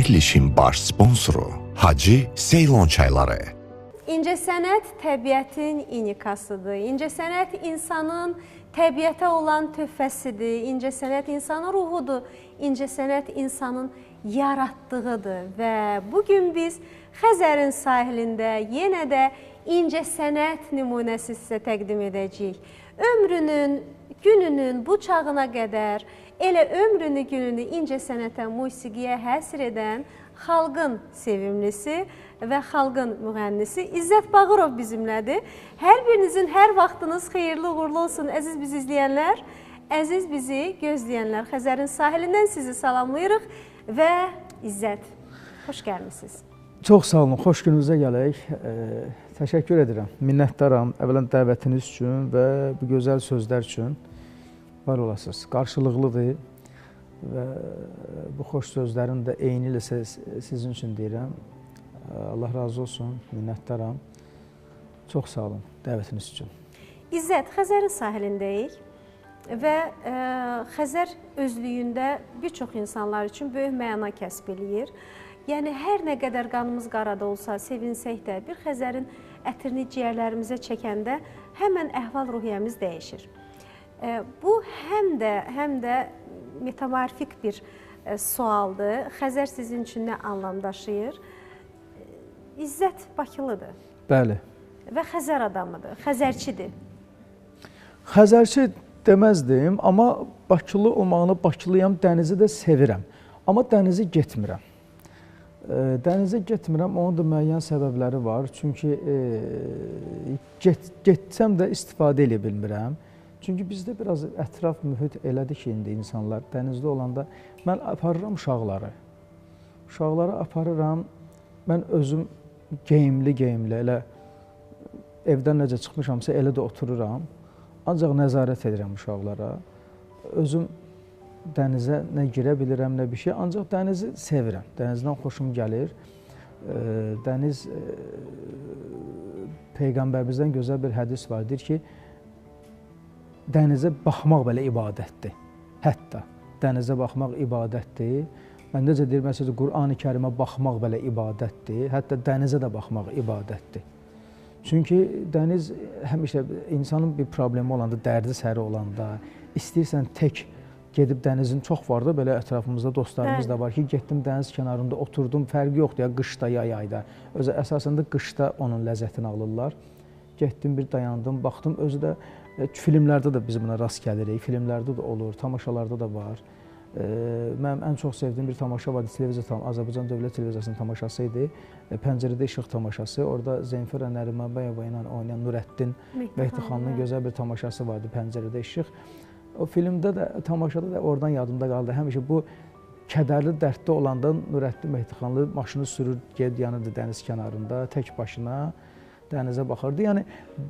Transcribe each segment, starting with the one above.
Çekilişin baş sponsoru Hacı Ceylon çayları. İncəsənət təbiətin inikasıdır. İncəsənət insanın təbiətə olan töhfəsidir. İncəsənət insanın ruhudur. İncəsənət insanın yaratdığıdır. Və bugün biz Xəzərin sahilində yenə də incəsənət nümunəsi sizə təqdim edəcəyik. Ömrünün, gününün bu çağına qədər elə ömrünü, gününü incəsənətə, musiqiyə həsr edən xalqın sevimlisi və xalqın müğənnisi İzzət Bağırov bizimlədir. Hər birinizin hər vaxtınız xeyirli uğurlu olsun, əziz bizi izləyənlər, əziz bizi gözləyənlər. Xəzərin sahilindən sizi salamlayırıq və İzzət, xoş gəlmişsiniz. Çox sağ olun, xoş gününüzə gələk. Təşəkkür edirəm, minnətdaram əvvələn dəvətiniz üçün və bu gözəl sözlər üçün. Var olasınız, qarşılıqlıdır və bu xoş sözlərin də eyni ilə sizin üçün deyirəm. Allah razı olsun, minnətdaram. Çox sağ olun dəvətiniz üçün. İzzət, Xəzərin sahilindəyik və Xəzər özlüyündə bir çox insanlar üçün böyük məna kəsb eləyir. Yəni, hər nə qədər qanımız qarada olsa, sevinsək də, bir Xəzərin ətrini ciyərlərimizə çəkəndə həmən əhval-ruhiyyəmiz dəyişir. Bu, həm də metamarifik bir sualdır. Xəzər sizin üçün nə anlam daşıyır? İzzət Bakılıdır. Bəli. Və Xəzər adamıdır, Xəzərçidir. Xəzərçi deməzdim, amma Bakılı olmağını, Bakılıyam, dənizi də sevirəm. Amma dənizi getmirəm. Dənizə getmirəm, onun da müəyyən səbəbləri var. Çünki getsəm də istifadə edə bilmirəm. Çünki bizdə biraz ətraf mühit elədir ki, indi insanlar dənizdə olanda mən aparıram uşaqları. Uşaqları aparıram, mən özüm geyimli, elə evdən necə çıxmışamsa elə də otururam. Ancaq nəzarət edirəm uşaqlara. Özüm dənizə nə girə bilirəm, nə bir şey. Ancaq dənizi sevirəm, dənizdən xoşum gəlir. Dəniz, Peyğəmbərimizdən gözəl bir hədis vardır ki, dənizə baxmaq belə ibadətdir. Hətta dənizə baxmaq ibadətdir. Mən necə deyir, məsələn, Qur'an-ı Kərimə baxmaq belə ibadətdir. Hətta dənizə də baxmaq ibadətdir. Çünki dəniz həmişə insanın bir problemi olanda, dərdi səri olanda, istəyirsən tək gedib dənizin çox var da, belə ətrafımızda dostlarımız da var ki, getdim dəniz kənarında oturdum, fərqi yoxdur ya, qışda ya yayda. Özü əsasında qışda onun ləzzətini alırlar. Getdim, bir dayandım, baxdım, özü də filmlərdə də biz buna rast gəlirik, filmlərdə də olur, tamaşalarda da var. Mənim ən çox sevdiyim bir tamaşa var, Azərbaycan Dövlət Televiziyasının tamaşası idi. Pəncərədə işıq tamaşası, orada Zemfira Nərimanbayeva ilə oynayan Nurəddin Mehdixanlının gözəl bir tamaşası vardı, Pəncərədə işıq. O filmdə də, tamaşada da oradan yadımda qaldı. Həmişə bu kədərli, dərddə olanda Nurəddin Mehdixanlı maşını sürür, yanırdı dəniz kənarında, tək başına dənizə baxırdı. Yəni,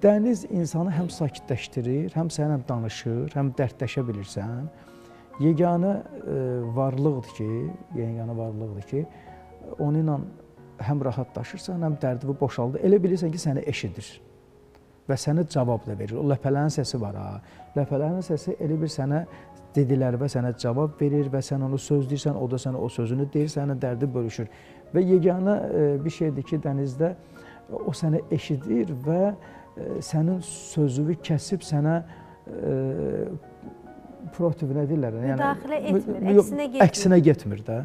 dəniz insanı həm sakitləşdirir, həm sənə danışır, həm dərdləşə bilirsən. Yeganə varlıqdır ki, onunla həm rahatlaşırsan, həm dərdini boşaldır. Elə bilirsən ki, səni eşidir və sənə cavab da verir. O ləpələrin səsi var ha. Ləpələrin səsi elə bir sənə dedilər və sənə cavab verir və sən onu söz deyirsən, o da sənə o sözünü deyir, sənə dərdi bölüşür. Və yeganə bir şeydir ki, dənizdə o sənə eşidir və sənin sözünü kəsib sənə protiv nə deyirlər? Müdaxilə etmir, əksinə getmir də.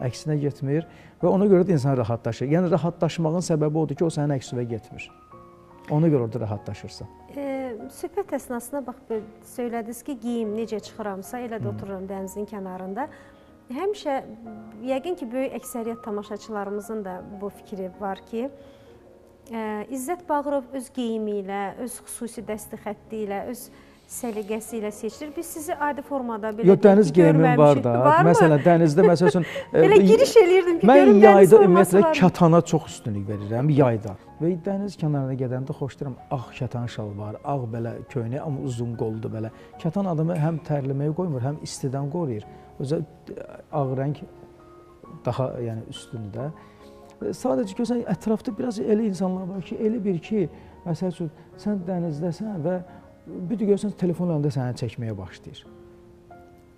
Əksinə getmir və ona görə də insan rahatlaşır. Yəni, rahatlaşmağın səbəbi odur ki, o sənin əksinə getmir. Ona görə orada rahatlaşırsan. Söhbət əsnasına bax, söylədiniz ki, geyim necə çıxıramsa, elə də otururam dənizin kənarında. Həmişə, yəqin ki, böyük əksəriyyət tamaşaçılarımızın da bu fikri var ki, İzzət Bağırov öz geyimi ilə, öz xüsusi dəsti xətti ilə, öz səliqəsi ilə seçilir. Biz sizi adi formada belə görməmişik. Yox, dəniz geyimim var da. Məsələn, dənizdə, məsəl üçün... Belə giriş eləyirdim ki, görüm dəniz forması var. Mən yayda, kətana çox üstünlük verirəm, yayda. Və dəniz kənarına gedəndə xoşlayıram, ağ kətan şal var, ağ belə köynək, amma uzun qoldur belə. Kətan adamı həm tərləməyə qoymur, həm istidən qoruyur. Özə ağ rəng daha üstündür də. Sadəcə görsən, ətrafda biraz elə insanlar var ki, elə bir ki, məsəl üçün, sən dənizdəsən və bir də görsən, telefon əlində səni çəkməyə başlayır.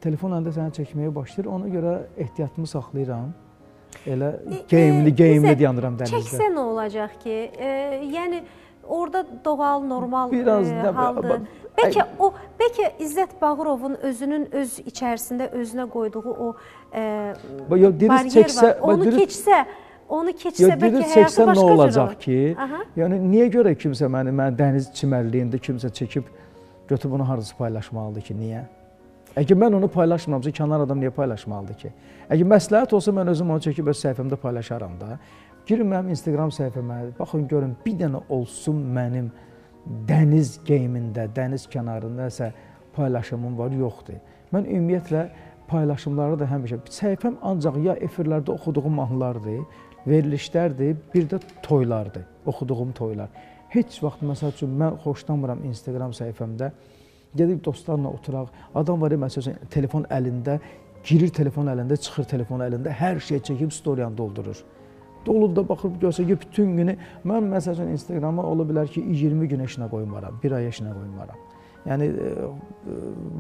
Telefon əlində səni çəkməyə başlayır, ona görə ehtiyatımı saxlayıram. Elə geyimli dayanıram dənizdə. Çəksə nə olacaq ki? Yəni orada doğal, normal haldır. Bəlkə İzzət Bağırovun özünün öz içərisində özünə qoyduğu o baryer var. Onu keçsə bəlkə həyatı başqa cür olacaq ki, yəni niyə görə kimsə məni dəniz çimərliyində kimsə çəkib götürüb bunu hardasa paylaşmalıdır ki, niyə? Əgər mən onu paylaşmıramsa, kənar adam niyə paylaşmalıdır ki? Əgər məsləhət olsa, mən özüm onu çəkib öz səhifəmdə paylaşaram da. Girin mənim Instagram səhifəmə, baxın, görün, bir dənə olsun mənim dəniz geyimində, dəniz kənarında nəsə paylaşımım var, yoxdur. Mən ümumiyyətlə paylaşımları da həmişə, səhifəm ancaq ya efirlərdə oxuduğum mahnılardır, verilişlərdir, bir də toylardır, oxuduğum toylar. Heç vaxt, məsəl üçün, mən xoşlanmıram Instagram səhifəmdə, gedib dostlarla oturaq, adam var ya, məsəl üçün, telefon əlində, girir telefon əlində, çıxır telefon əlində, hər şey çəkib storiyanı doldurur. Dolu da baxıb görsə ki, bütün günü, mən məsəl üçün Instagrama ola bilər ki, 20 gün işinə qoymaram, bir ay işinə qoymaram. Yəni,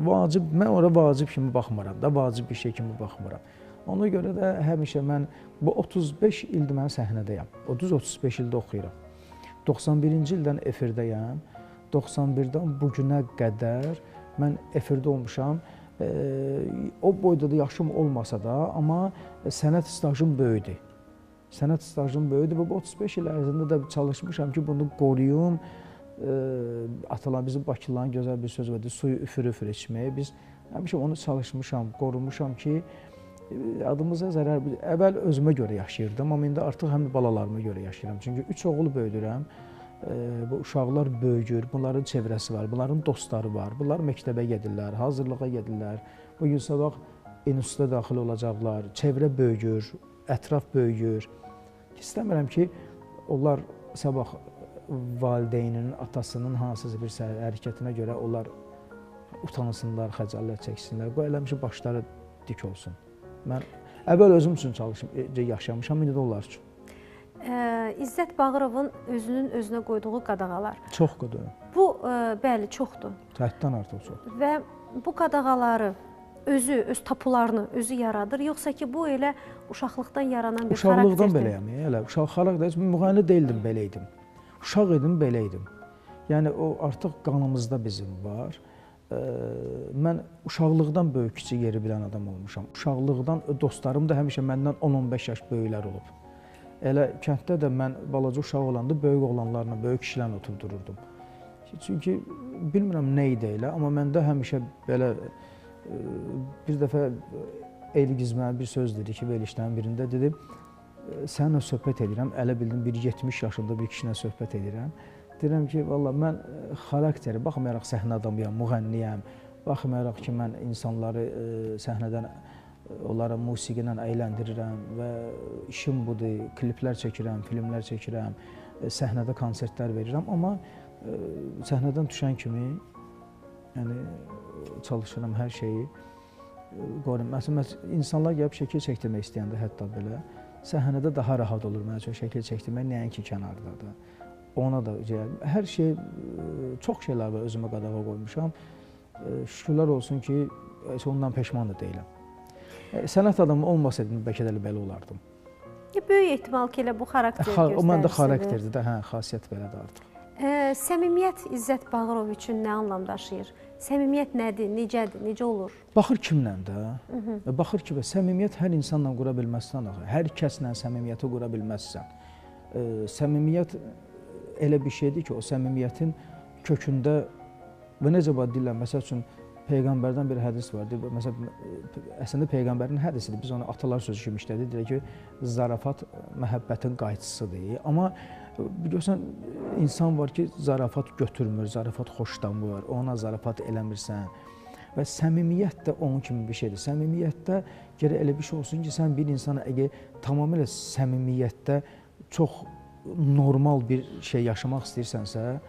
vacib, mən ora vacib kimi baxmıram da, vacib bir şey kimi baxmıram. Ona görə də həmişə mən, bu 35 ildir mən səhnədəyəm, 30-35 ildə oxuyuram. 91-ci ildən efirdəyəm, 91-dən bugünə qədər mən efirdə olmuşam. O boyda da yaşım olmasa da, amma sənət stajım böyüdür. Sənət stajım böyüdür və bu 35 il ərzində də çalışmışam ki, bunu qoruyum. Atalar, bizim Bakıların gözəl bir söz vardır, suyu üfür-üfür içməyə. Biz həmişə onu çalışmışam, qorumuşam ki, adımıza zərər, əvvəl özümə görə yaşayırdım, amma indi artıq həm də balalarıma görə yaşayıram. Çünki 3 oğul böyüdürəm, bu uşaqlar böyüyür, bunların çevrəsi var, bunların dostları var, bunlar məktəbə gedirlər, hazırlığa gedirlər, bu gün sabah instituta daxil olacaqlar, çevrə böyüyür, ətraf böyüyür. İstəmirəm ki, onlar sabah valideyninin, atasının hansısa bir hərəkətinə görə onlar utansınlar, xəcalət çəksinlər. Bu eləmişə başları dik olsun. Mən əvvəl özüm üçün yaşamışam, indi də onlar üçün. İzzət Bağırovun özünün özünə qoyduğu qadağalar. Çoxdur. Bu, bəli, çoxdur. Həddən artıq çoxdur. Və bu qadağaları özü, öz tapularını özü yaradır, yoxsa ki, bu elə uşaqlıqdan yaranan bir xarakterdir? Uşaqlıqdan beləyəm, elə uşaq xarakter, müğənni deyildim, belə idim. Uşaq idim, belə idim. Yəni, o artıq qanımızda bizim var. Mən uşaqlıqdan böyük kiçik yeri bilən adam olmuşam. Uşaqlıqdan dostlarım da həmişə məndən 10-15 yaş böyüklər olub. Elə kənddə də mən balaca uşaq olanda böyük oğlanlarla, böyük kişilərlə oturdururdum. Çünki bilmirəm nə idi elə, amma məndə həmişə belə bir dəfə Elgiz mənə bir söz dedi ki, verilişlərin birində dedi, səninlə söhbət edirəm, elə bildim bir 70 yaşında bir kişilə söhbət edirəm. Deyirəm ki, valla mən xarakteri, baxmayaraq səhnə adamıyam, müğənniyəm, baxmayaraq ki, mən insanları səhnədən, onlara musiqi ilə əyləndirirəm və işim budur, kliplər çəkirəm, filmlər çəkirəm, səhnədə konsertlər verirəm, amma səhnədən düşən kimi çalışıram hər şeyi qoruyum. Məsələn, insanlar gəlib şəkil çəkdirmək istəyəndə hətta belə, səhnədə daha rahat olur mənə üçün şəkil çəkdirmək, nəinki kənarda da. Ona da hər şey, çox şeylər var özümə qadağa qoymuşam. Şükürlər olsun ki, ondan peşman da deyiləm. Sənət adamı olmasaydım, bəlkə də belə olardım. Böyük ehtimal ki, elə bu xarakter göstərisidir. O məndə xarakterdir də, xasiyyət belədir artıq. Səmimiyyət İzzət Bağırov üçün nə anlam daşıyır? Səmimiyyət nədir, necədir, necə olur? Baxır kimlə də. Baxır ki, səmimiyyət hər insanla qura bilməzsən, hər kəslə səmimiyyəti qura bilməzsən. Səmimiyyət elə bir şeydir ki, o səmimiyyətin kökündə və necə deyirlər, məsəl üçün, Peyğəmbərdən bir hədis var. Məsələn, əslində Peyğəmbərin hədisidir. Biz onu atalar sözü kimi işlədik. Deyək ki, zarafat məhəbbətin qayçısıdır. Amma görsən, insan var ki, zarafat götürmür, zarafat xoşlanmır, ona zarafat eləmirsən. Və səmimiyyət də onun kimi bir şeydir. Səmimiyyətdə gərək elə bir şey olsun ki, sən bir insana əgər tamamilə səmimiyyətdə çox normal bir şey yaşamaq istəyirsənsə,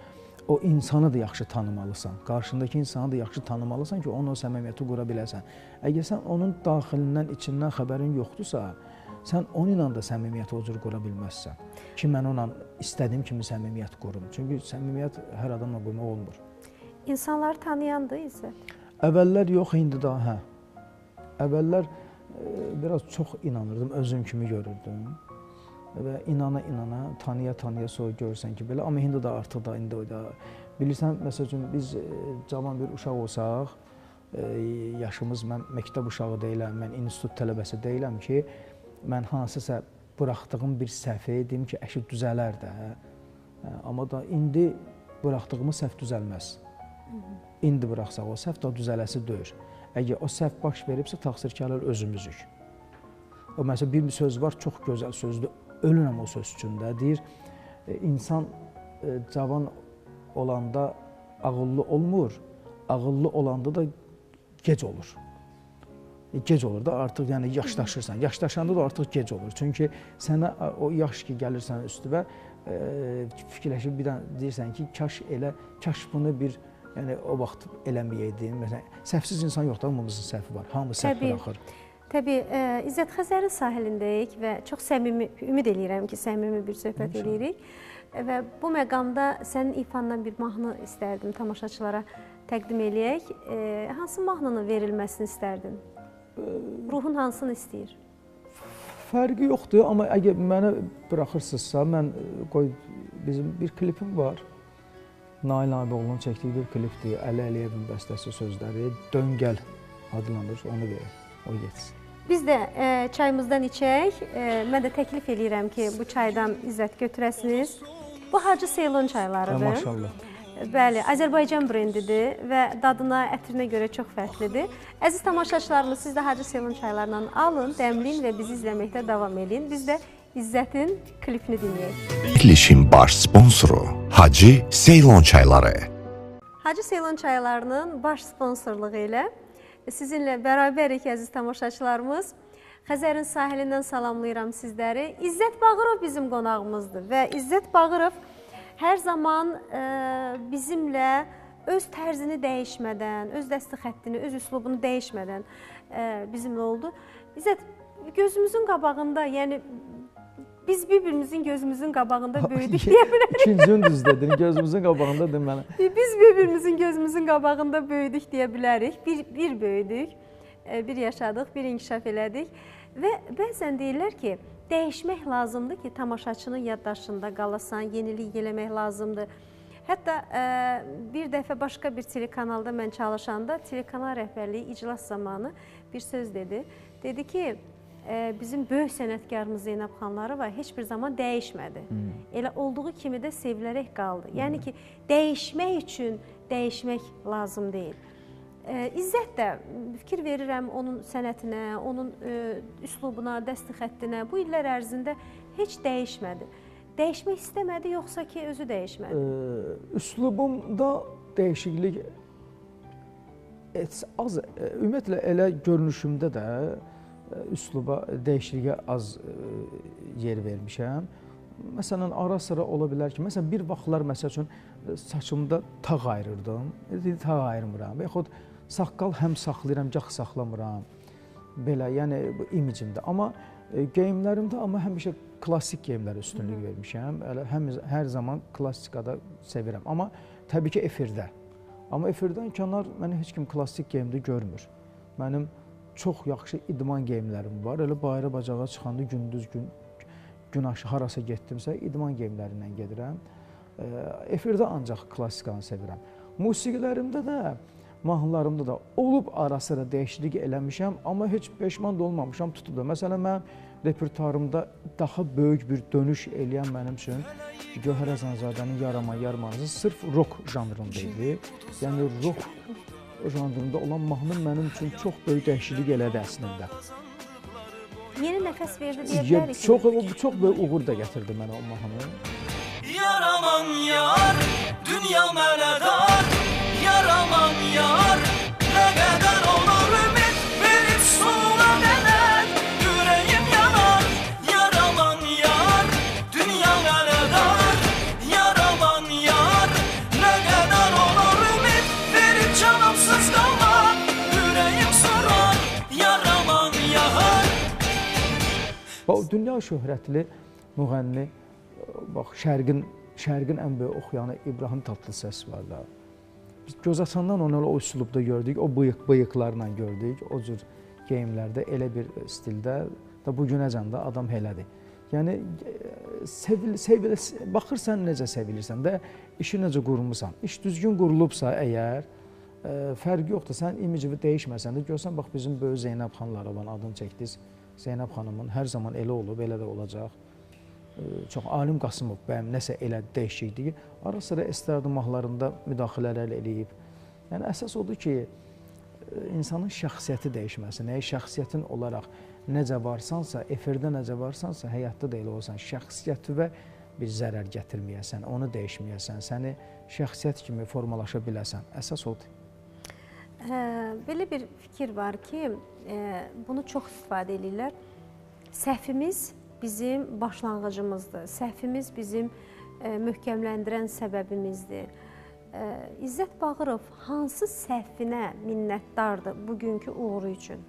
o insanı da yaxşı tanımalısan, qarşındakı insanı da yaxşı tanımalısan ki, onun o səmimiyyəti qura biləsən. Əgər sən onun daxilindən, içindən xəbərin yoxdursa, sən onunla da səmimiyyəti o cür qura bilməzsən. Ki, mən onunla istədiyim kimi səmimiyyət qurum. Çünki səmimiyyət hər adamla qurmaq olmur. İnsanları tanıyandır İzzət? Əvvəllər yox, indi daha hə. Əvvəllər biraz çox inanırdım, özüm kimi görürdüm. Və inana-inana, tanıya-tanıya sonra görürsən ki, belə. Amma indi də artıq da, indi o da. Bilirsən, məsəl üçün, biz cavan bir uşaq olsaq, yaşımız, mən məktəb uşağı deyiləm, mən institut tələbəsi deyiləm ki, mən hansısa buraxdığım bir səhvi deyim ki, əşi düzələr də. Amma da indi buraxdığımız səhv düzəlməz. İndi buraxsaq o səhv da düzələsi deyir. Əgər o səhv baş veribsə, təqsirkarlar özümüzük. O məsələn, bir söz var, çox gözəl sözdür, ölürəm o söz üçündə. Deyir, insan cavan olanda ağıllı olmur, ağıllı olanda da gec olur. Gec olur da artıq, yəni yaşlaşırsan. Yaşlaşanda da artıq gec olur. Çünki sənə o yaş ki, gəlirsən üstüvə, fikirləşib bir dənə deyirsən ki, kaş bunu bir, yəni o vaxt eləməyəydim. Məsələn, səhvsiz insan yoxdur, hamımızın səhvi var. Hamı səhv buraxır. Təbii, İzzət, Xəzərin sahilindəyik və çox səmimi, ümid edirəm ki, səmimi bir söhbət edirik. Və bu məqamda sənin ifandan bir mahnı istərdim, tamaşaçılara təqdim eləyək. Hansı mahnının verilməsini istərdin? Ruhun hansını istəyir? Fərqi yoxdur, amma əgər mənə buraxırsınızsa, mən bizim bir klipim var. Nail Nabiqoğlu'nun çəkdiyi bir klipdir. Əli Əliyevin bəstəsi sözləri. Dön gəl adlanır, onu verir, o getsin. Biz də çayımızdan içək. Mən də təklif edirəm ki, bu çaydan İzzət götürəsiniz. Bu Hacı Seylon çaylarıdır. Maşallah. Bəli, Azərbaycan brendidir və dadına, ətrinə görə çox fərqlidir. Əziz tamaşaçılarımız, siz də Hacı Seylon çaylarından alın, dəmləyin və bizi izləməkdə davam edin. Biz də İzzətin klipini dinləyək. Çəkilişin baş sponsoru Hacı Seylon çayları. Hacı Seylon çaylarının baş sponsorluğu ilə sizinlə bərabərik, əziz tamaşaçılarımız. Xəzərin sahilindən salamlayıram sizləri. İzzət Bağırov bizim qonağımızdır və İzzət Bağırov hər zaman bizimlə öz tərzini dəyişmədən, öz dəsti xəttini, öz üslubunu dəyişmədən bizimlə oldu. İzzət, gözümüzün qabağında, yəni biz bir-birimizin gözümüzün qabağında böyüdük deyə bilərik. İkinci düz dedin, gözümüzün qabağında dedim mənə. Biz bir-birimizin gözümüzün qabağında böyüdük deyə bilərik. Bir böyüdük, bir yaşadıq, bir inkişaf elədik və bəzən deyirlər ki, dəyişmək lazımdır ki, tamaşaçının yaddaşında qalasan, yenilik eləmək lazımdır. Hətta bir dəfə başqa bir telekanalda mən çalışanda, telekanal rəhbərliyi iclas zamanı bir söz dedi. Dedi ki, bizim böyük sənətkarımız Zeynəb xanları var, heç bir zaman dəyişmədi. Elə olduğu kimi də sevilərək qaldı. Yəni ki, dəyişmək üçün dəyişmək lazım deyil. İzzət də fikir verirəm onun sənətinə, onun üslubuna, dəsti xəttinə. Bu illər ərzində heç dəyişmədi. Dəyişmək istəmədi, yoxsa ki, özü dəyişmədi? Üslubumda dəyişiklik az, ümumiyyətlə elə görünüşümdə də üsluba, dəyişikliyə az yer vermişəm. Məsələn, ara-sıra ola bilər ki, məsələn, bir vaxtlar, məsəl üçün, saçımda tağ ayırırdım, tağ ayırmıram. Yaxud saqqal həm saxlayıram, gah saxlamıram. Belə, yəni bu imicimdə. Amma geyimlərimdə həmişə klassik geyimlərə üstünlük vermişəm. Hər zaman klassikada sevirəm. Amma təbii ki, efirdə. Amma efirdən kənar məni heç kim klassik geyimdə görmür. Mənim çox yaxşı idman geyimlərim var. Elə bayra bacağa çıxanda gündüz gün aşı harasa getdimsə, idman geyimlərindən gedirəm. Efirdə ancaq klassikanı sevirəm. Musiqilərimdə də, mahnılarımda da olub ara-sıra dəyişiklik eləmişəm, amma heç peşman da olmamışam, tutub da. Məsələn, mənim repertuarımda daha böyük bir dönüş eləyən mənim üçün Gövhər Əzanzadənin Yarama-Yarmanızı sırf rock janrında idi. Yəni, rock janrında olan mahnı mənim üçün çox böyük dəyişiklik elədi əslində. Yeni nəfəs verdi deyə bilərik ki. Çox böyük uğur da gətirdi mənə o mahnı. Yaraman yar, dünya mənə dar, yaraman yar, nə qədər olur ümid verib sonuna qədər, ürəyim yanar. Yaraman yar, dünya mənə dar, yaraman yar, nə qədər olur ümid verib canımsız qalmaq, ürəyim sorar. Yaraman yar. Dünya şöhrətli müğənni, bax, Şərqin ən böyük oxuyanı İbrahim Tatlıses var da. Biz göz açandan onu o üslubda gördük, o bıyıqlarla gördük, o cür geyimlərdə elə bir stildə da bu günəcən də adam elədir. Yəni baxırsan necə sevilirsən də işi necə qurmusan. İş düzgün qurulubsa əgər fərqi yoxdur. Sən imicini dəyişməsən də görsən bax bizim böyük Zeynəb xanları olan adını çəkdiniz. Zeynəb xanımın hər zaman elə olub, elə də olacaq. Çox Alim Qasımov bəyəm nəsə elə dəyişikliyi ara sıra estradımahlarında müdaxilələr eləyib. Yəni əsas odur ki, insanın şəxsiyyəti dəyişməsi, şəxsiyyətin olaraq necə varsansa, efirdə necə varsansa, həyatda da elə olsan, şəxsiyyətivə bir zərər gətirməyəsən, onu dəyişməyəsən, səni şəxsiyyət kimi formalaşa biləsən. Əsas odur. Belə bir fikir var ki, bunu çox istifadə edirlər. Səhvimiz bizim başlanğıcımızdır, səhvimiz bizim möhkəmləndirən səbəbimizdir. İzzət Bağırov hansı səhvinə minnətdardır bugünkü uğuru üçün?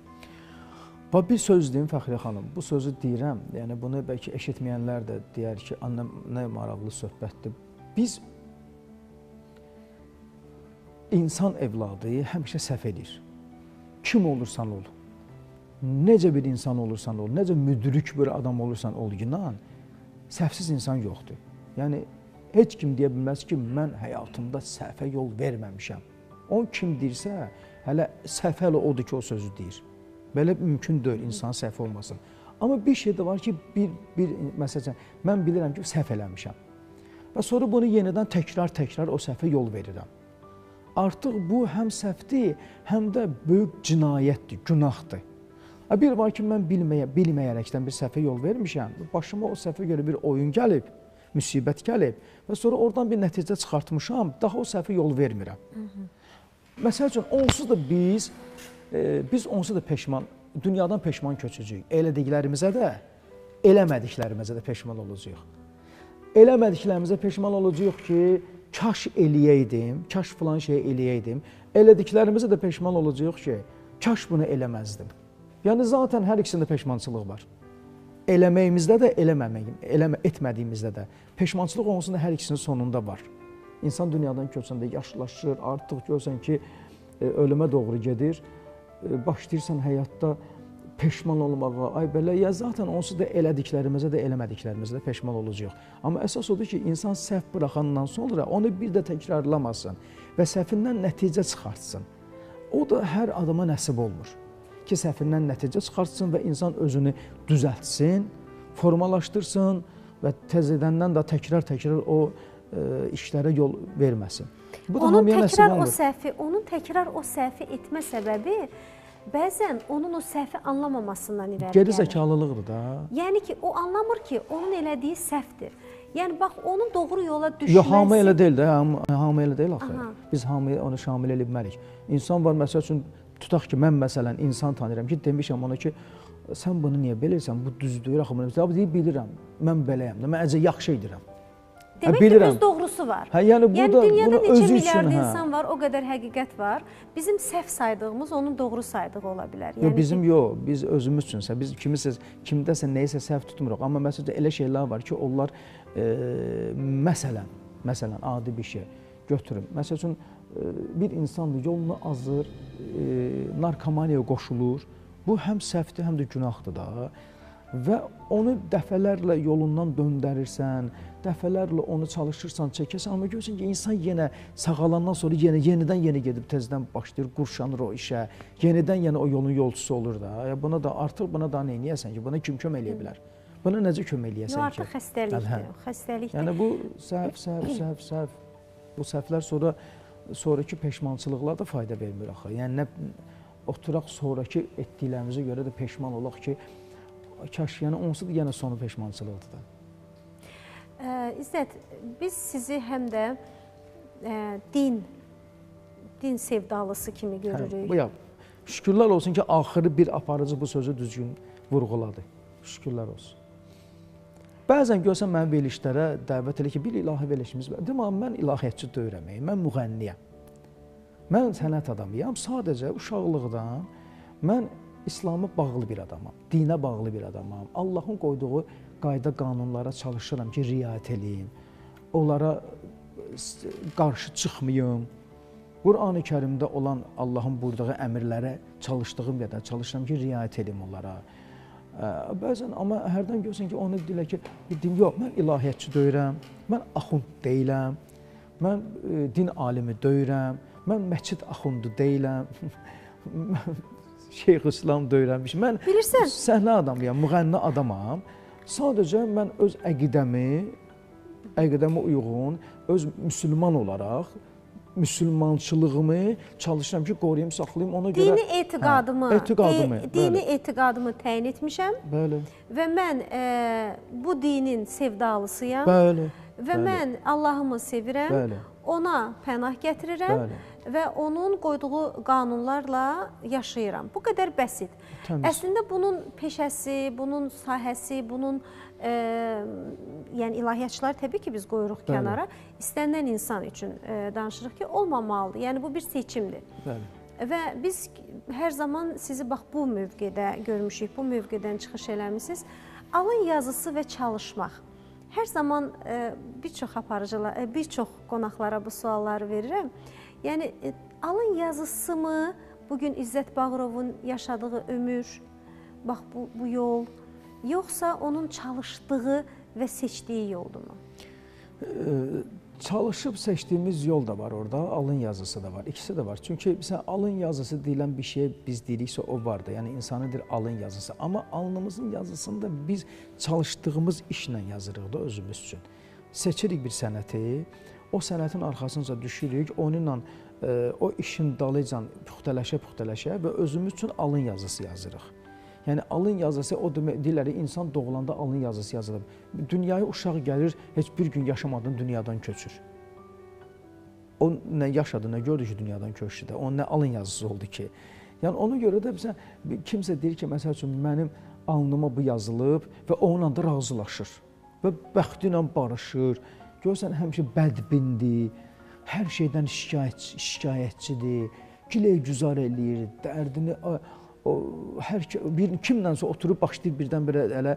Bir söz deyim Fəxriyə xanım, bu sözü deyirəm, yəni bunu bəlkə eşitməyənlər də deyər ki, nə maraqlı söhbətdir. Biz insan evladı həmişə səhv edir. Kim olursan ol, necə bir insan olursan ol, necə müdrik bir adam olursan ol, inan, səhvsiz insan yoxdur. Yəni, heç kim deyə bilməz ki, mən həyatımda səhvə yol verməmişəm. O kim deyirsə, hələ səhv hələ odur ki, o sözü deyir. Belə mümkün deyil, insan səhv olmasın. Amma bir şey də var ki, məsələn, mən bilirəm ki, səhv eləmişəm. Və sonra bunu yenidən təkrar o səhvə yol verirəm. Artıq bu həm səhvdir, həm də böyük cinayətdir, günahdır. Bir var ki, mən bilməyərəkdən bir səhvə yol vermişəm, başıma o səhvə görə bir oyun gəlib, müsibət gəlib və sonra oradan bir nəticə çıxartmışam, daha o səhvə yol vermirəm. Məsəl üçün, onsuz da biz onsuz da peşman, dünyadan peşman köçəcəyik. Elədiklərimizə də, eləmədiklərimizə də peşman olacaq. Eləmədiklərimizə peşman olacaq ki, kaş eləyəydim, kaş filan şey eləyəydim. Elədiklərimizə də peşman olacaq ki, kaş bunu eləməzdim. Yəni, zaten hər ikisində peşmançılıq var. Eləməyimizdə də, etmədiyimizdə də. Peşmançılıq onsuz da hər ikisinin sonunda var. İnsan dünyadan köçəndə yaşlaşır, artıq görsən ki, ölümə doğru gedir. Başlayırsan həyatda peşman olmağa, ay belə, ya zaten onsuz da elədiklərimizə də, eləmədiklərimizə də peşman olacaq. Amma əsas odur ki, insan səhv buraxandan sonra onu bir də təkrarlamasın və səhvindən nəticə çıxartsın. O da hər adama nəsib olmur ki, səhvindən nəticə çıxartsın və insan özünü düzəltsin, formalaşdırsın və təzədəndən də təkrar o işlərə yol verməsin. Onun təkrar o səhvi etmə səbəbi bəzən onun o səhvi anlamamasından irəli gəlir. Geri zəkalılıqdır da. Yəni ki, o anlamır ki, onun elədiyi səhvdir. Yəni, bax, onun doğru yola düşməsi... Yox, hamı elə deyil də, hamı elə deyil axı. Biz hamıya onu şamil edib bilmərik. İnsan var, məsəl üçün, tutaq ki, mən məsələn, insan tanıyıram ki, demişəm ona ki, sən bunu niyə belirsən, bu düzdür, axı, deyib bilirəm, mən beləyəm, mən əcə yaxşı edirəm. Demək ki, öz doğrusu var. Yəni, dünyada neçə milyard insan var, o qədər həqiqət var. Bizim səhv saydığımız onun doğru saydığı ola bilər. Yox, bizim yox, biz özümüz üçünsə, biz kimdəsə neysə səhv tutmuruq. Amma məsələn, elə şeylər var ki, onlar məsələn, adi bir şey götürün. Məsəl üçün, bir insandır, yolunu azır, narkomaniyaya qoşulur. Bu həm səhvdir, həm də günahdır da. Və onu dəfələrlə yolundan döndərirsən, dəfələrlə onu çalışırsan, çəkirsən, amma görürsən ki, insan yenə sağalandan sonra yenidən gedib tezdən başlayır, qurşanır o işə, yenidən o yolun yolçusu olur da. Buna da artıq buna da neyniyəsən ki, buna kim kömək eləyə bilər? Buna necə kömək eləyəsən ki? Artıq xəstəlikdir. Yəni bu səhv, bu səhvlər sonraki peşmançılıqlar da fayda vermir axı. Yəni oturaq sonraki etdiklərimizə görə də peşman olaq ki, kaş, yəni onsuz da yenə sonu peşmançılıqdır da. İzzət, biz sizi həm də din sevdalısı kimi görürük. Şükürlər olsun ki, axırı bir aparıcı bu sözü düzgün vurğuladı. Şükürlər olsun. Bəzən görsən mənim verilişlərə dəvət elə ki, bir ilahi verilişimiz var. Deyəm, mən ilahiyyatçı deyirəm, mən müğənniyəm. Mən sənət adamıyam, sadəcə uşaqlıqdan mən İslama bağlı bir adamam, dinə bağlı bir adamam. Allahın qoyduğu qayda qanunlara çalışıram ki, riayət edeyim, onlara qarşı çıxmayım. Qur'an-ı Kərimdə olan Allahın buyurduğu əmrlərə çalışdığım qədər çalışıram ki, riayət edim onlara. Bəzən amma hərdən görürsən ki, onu deyirlər ki, yox, mən ilahiyyatçı deyirəm, mən axund deyiləm, mən din alimi deyirəm, mən məscid axundu deyiləm, Şeyx İslam deyirəm. Mən səhnə adamıyam, müğənni adamam. Sadəcə mən öz əqidəmə uyğun, öz müsəlman olaraq müsəlmançılığımı çalışıram ki, qoruyum, saxlayım. Ona görə dini etiqadımı təyin etmişəm. Bəli. Və mən bu dinin sevdalısıyam. Bəli. Və mən Allahımı sevirəm. Bəli. Ona pənah gətirirəm. Bəli. Və onun qoyduğu qanunlarla yaşayıram. Bu qədər bəsit. Təmiz. Əslində bunun peşəsi, bunun sahəsi, bunun yəni ilahiyyatçılar təbii ki, biz qoyuruq kənara. İstənilən insan üçün danışırıq ki, olmamalıdır. Yəni bu bir seçimdir. Bəli. Və biz hər zaman sizi bax bu mövqedə görmüşük, bu mövqedən çıxış eləmisiniz. Alın yazısı və çalışmaq. Hər zaman bir çox qonaqlara bu sualları verirəm. Yəni, alın yazısı mı bugün İzzət Bağırovun yaşadığı ömür, bax bu yol, yoxsa onun çalışdığı və seçdiyi yoldur mu? Çalışıb seçdiyimiz yol da var orada, alın yazısı da var, ikisi de var. Çünki mesela alın yazısı deyilən bir şey biz deyiriksə o var da, yəni insanıdır alın yazısı. Amma alnımızın yazısında biz çalışdığımız işlə yazırıq da özümüz üçün. Seçirik bir sənəti, o sənətin arxasınca düşürük, onunla o işin dalıcan puxtələşə və özümüz üçün alın yazısı yazırıq. Yəni alın yazısı o deyirlər insan doğulanda alın yazısı yazılır. Dünyaya uşaq gəlir, heç bir gün yaşamadan dünyadan köçür. O nə yaşadı, nə gördü ki, dünyadan köçdü də, onun nə alın yazısı oldu ki. Yəni ona görə də bizə kimsə deyir ki, məsəl üçün mənim alnıma bu yazılıb və onunla da razılaşır və bəxti ilə barışır. Görürsən, həmişə bədbindir, hər şeydən şikayətçidir, giləy-güzar eləyir, dərdini, kimdənsə oturub başlayır birdən-birə elə,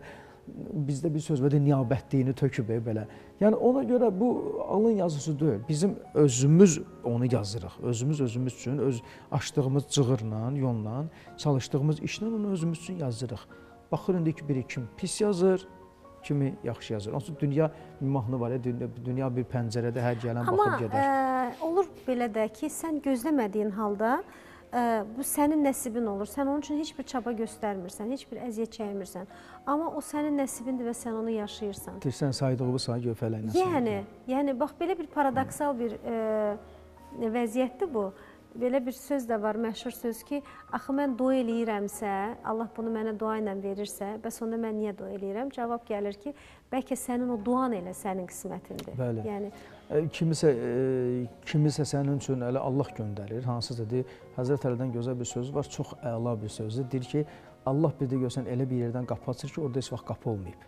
bizdə bir söz var, niyabətdiyini töküb belə. Yəni ona görə bu alın yazısı deyil, bizim özümüz onu yazırıq, özümüz üçün, öz açdığımız cığırla, yolla, çalışdığımız işlə onu özümüz üçün yazırıq. Baxır indi ki, biri kim pis yazır, kimi yaxşı yazır. Onsuz dünya bir mahnı var, dünya bir pəncərədə hər gələn baxıb gedər. Amma olur belə də ki, sən gözləmədiyin halda bu sənin nəsibin olur. Sən onun üçün heç bir çaba göstərmirsən, heç bir əziyyət çəkmirsən. Amma o sənin nəsibindir və sən onu yaşayırsan. Sən saydığı bu sayı gövhərləyinə. Yəni bax belə bir paradoksal bir vəziyyətdir bu. Belə bir söz də var, məşhur söz ki, axı mən dua eləyirəmsə, Allah bunu mənə dua ilə verirsə, bəs onda mən niyə dua eləyirəm? Cavab gəlir ki, bəlkə sənin o duan elə sənin qismətindir. Bəli. Yəni kimisə sənin üçün elə Allah göndərir. Hansısa deyir, Həzrət Əlidən gözəl bir söz var, çox əla bir sözdür. Deyir ki, Allah bir də görsən elə bir yerdən qapı açır ki, orada heç vaxt qapı olmayıb.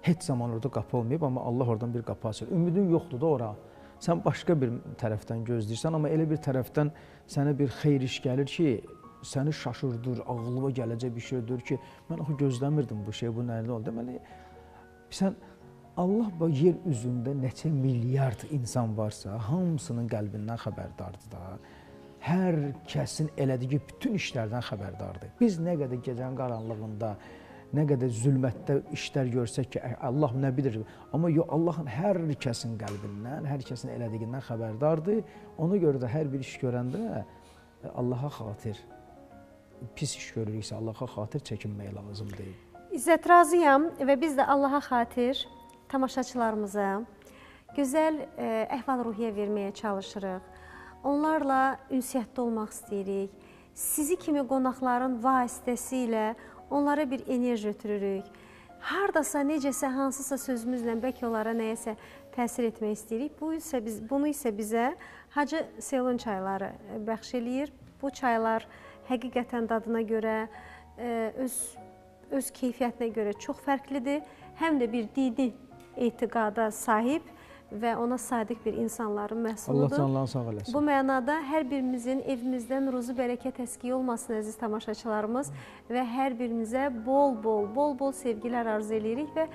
Heç zaman orada qapı olmayıb, amma Allah oradan bir qapı açır. Ümidin yoxdur da ora. Sən başqa bir tərəfdən gözləyirsən, amma elə bir tərəfdən sənə bir xeyir iş gəlir ki, səni şaşırdır, ağlıma gələcək bir şeydir ki, mən axı gözləmirdim bu şey, bu nədə oldu. Deməli, sən Allah bu yer üzündə neçə milyard insan varsa, hamısının qəlbindən xəbərdardır da. Hər kəsin elədiyi bütün işlərdən xəbərdardır. Biz nə qədər gecənin qaranlığında, nə qədər zülmətdə işlər görsək ki, Allah nə bilir. Amma Allahın hər kəsin qəlbindən, hər kəsin elədiyindən xəbərdardır. Ona görə də hər bir iş görəndə Allaha xatir, pis iş görürüksə Allaha xatir çəkinmək lazımdır. İzzət, razıyam və biz də Allaha xatir tamaşaçılarımıza gözəl əhval-ruhiyyə verməyə çalışırıq. Onlarla ünsiyyətdə olmaq istəyirik. Sizi kimi qonaqların vasitəsilə onlara bir enerji ötürürük. Hardasa, necəsə, hansısa sözümüzlə bəlkə onlara nəyəsə təsir etmək istəyirik. Bunu isə bizə Hacı Seylon çayları bəxş eləyir. Bu çaylar həqiqətən dadına görə, öz keyfiyyətinə görə çox fərqlidir. Həm də bir dini etiqada sahib və ona sadiq bir insanların məhsuludur. Allah canlarını sağ eləsin. Bu mənada hər birimizin evimizdən ruzu bərəkət əskiyi olmasın əziz tamaşaçılarımız və hər birimizə bol-bol sevgilər arzu edirik və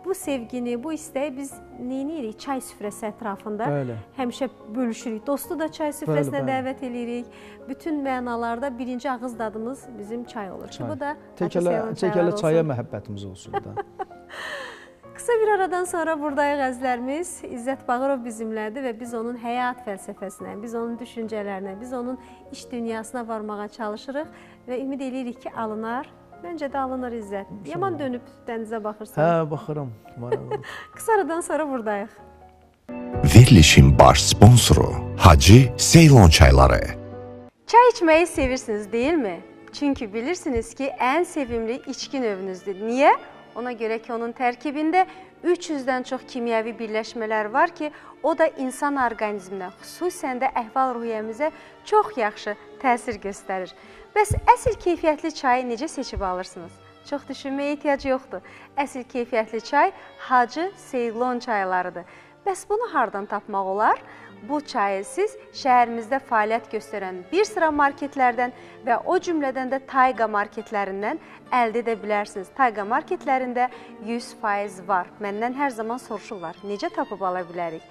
bu sevgini, bu istəyi biz neyinirik? Çay süfrəsi ətrafında həmişə bölüşürük. Dostu da çay süfrəsinə dəvət edirik. Bütün mənalarda birinci ağız dadımız bizim çay olur ki, bu da təkələ çaya məhəbbətimiz olsun da. Qısa bir aradan sonra buradayıq əzizlərimiz. İzzət Bağırov bizimlədir və biz onun həyat fəlsəfəsinə, biz onun düşüncələrinə, biz onun iş dünyasına varmağa çalışırıq və ümid edirik ki, alınar. Məncə də alınır İzzət. Yaman dönüb dənizə baxırsan. Hə, baxıram. Qısa aradan sonra buradayıq. Verilişin baş sponsoru Hacı Ceylon çayları. Çay içməyi sevirsiniz, deyilmi? Çünki bilirsiniz ki, ən sevimli içki növünüzdür. Niyə? Ona görə ki, onun tərkibində 300-dən çox kimyəvi birləşmələr var ki, o da insan orqanizminə, xüsusən də əhval-ruhiyyəmizə çox yaxşı təsir göstərir. Bəs əsl keyfiyyətli çayı necə seçib alırsınız? Çox düşünməyə ehtiyac yoxdur. Əsl keyfiyyətli çay Hacı Ceylon çaylarıdır. Bəs bunu hardan tapmaq olar? Bu çayı siz şəhərimizdə fəaliyyət göstərən bir sıra marketlərdən və o cümlədən də Tayqa marketlərindən əldə edə bilərsiniz. Tayqa marketlərində 100% var. Məndən hər zaman soruşurlar, necə tapıb ala bilərik?